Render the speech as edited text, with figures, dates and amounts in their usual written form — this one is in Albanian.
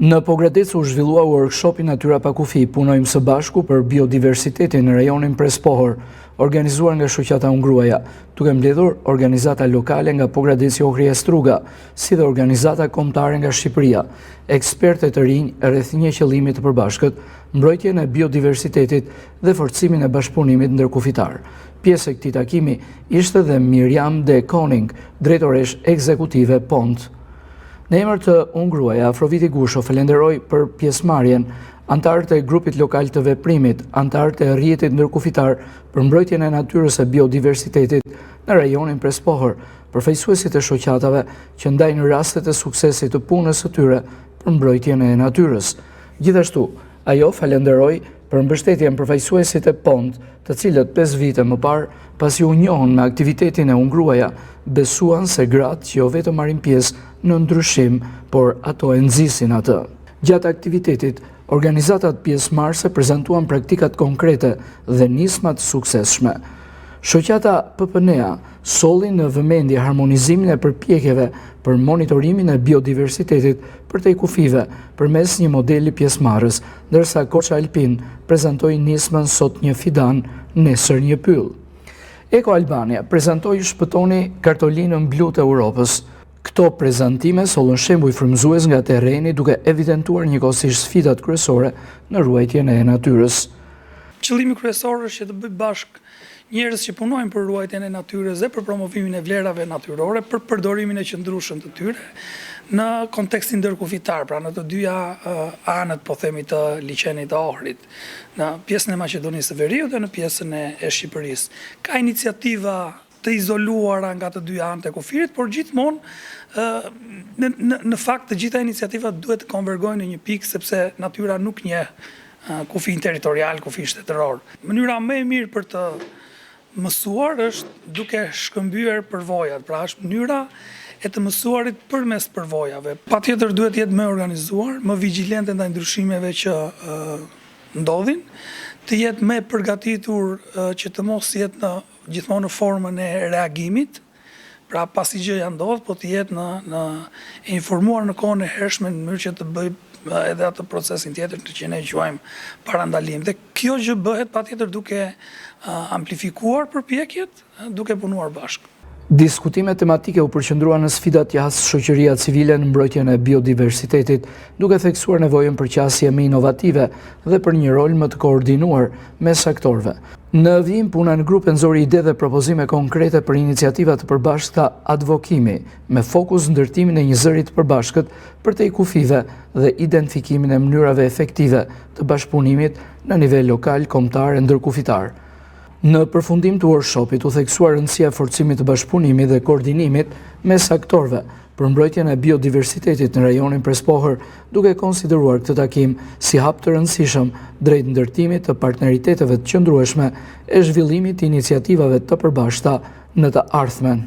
Në Pogradec u zhvillua workshopi Natyra pa kufi, punojmë së bashku për biodiversitetin në rajonin Prespohor, organizuar nga shoqata Ungruaja, duke mbledhur organizata lokale nga Pogradeci Ohria Struga, si dhe organizata kombëtare nga Shqipëria, ekspertë të rinj rreth një qëllimi të përbashkët, mbrojtjen e biodiversitetit dhe forcimin e bashkëpunimit ndërkufitar. Pjesë e këtij takimi ishte dhe Miriam de Koning, drejtoresh ekzekutive PONT. Në emër të Ungruaja, Afroviti Gusho falenderoi për pjesëmarrjen anëtarët e grupit lokal të veprimit, anëtarët e rrjetit ndërkufitar për mbrojtjen e natyrës e biodiversitetit në rajonin Prespohor, përfaqësuesit e shoqatave që ndajnë rastet e suksesit të punës së tyre për mbrojtjen e natyrës. Gjithashtu, ajo falenderoi për mbështetjen përfaqësuesit e PONT, të cilët 5 vite më parë, pasi u njohën me aktivitetin e Ungruaja, besuan se gratë që jo vetëm marrin pjesë në ndryshim, por ato e nxisin atë. Gjatë aktivitetit, organizatat pjesëmarrëse prezantuan praktikat konkrete dhe nisma të suksesshme. Shoqata PPNA solli në vëmendje harmonizimin e përpjekjeve për monitorimin e biodiversitetit përtej kufive përmes një modeli pjesëmarrës, ndërsa Korça Alpin prezantoi nismën sot një fidan, nesër një pyll. Eko Albania prezantoi shpëtoni kartolinën blu të Europës. Këto prezantime sollën shembuj frymëzues nga terreni, duke evidentuar njëkohësisht sfidat kryesore në ruajtjen e natyrës. Qëllimi kryesor është që të bëj bashkë njerëz që punojnë për ruajtjen e natyrës dhe për promovimin e vlerave natyrore, për përdorimin e qëndrueshëm të tyre në kontekstin ndërkufitar, pra në të dyja anët, po themi, të liçenit të Ohrit, në pjesën e Maqedonisë së Veriut dhe në pjesën e Shqipërisë. Ka iniciativa të izoluara nga të dyja anët e kufirit, por gjithmonë në fakt të gjitha iniciativat duhet të konvergojnë në një pikë, sepse natyra nuk njeh kufin territorial, kufin shtetëror. Mënyra më e mirë për të mësuar është duke shkëmbyer përvojat, pra është mënyra e të mësuarit përmes përvojave. Patjetër duhet jetë më organizuar, më vigjilente ndaj ndryshimeve që ndodhin, të jetë më përgatitur që të mos jetë gjithmonë në formën e reagimit, pra pasi gjëja ndodh, po të jetë në informuar në kohën e hershme në mënyrë që të bëj edhe atë procesin tjetër që ne quajmë parandalim. Dhe kjo gjë bëhet patjetër duke amplifikuar përpjekjet, duke punuar bashkë. Diskutime tematike u përqendruan në sfidat që has shoqëria civile në mbrojtjen e biodiversitetit, duke theksuar nevojën për qasje më inovative dhe për një rol më të koordinuar mes aktorëve. Në vijim, puna në grup nxori ide dhe propozime konkrete për iniciativa të përbashkëta advokimi, me fokus ndërtimin e një zëri të përbashkët përtej kufive dhe identifikimin e mënyrave efektive të bashkëpunimit në nivel lokal, kombëtar e ndërkufitar. Në përfundim të workshopit u theksuar rëndësia e forcimit të bashkëpunimit dhe koordinimit mes aktorëve për mbrojtjen e biodiversitetit në rajonin Prespohor, duke konsideruar këtë takim si hap të rëndësishëm drejt ndërtimit të partneriteteve të qëndrueshme e zhvillimit të iniciativave të përbashkëta në të ardhmen.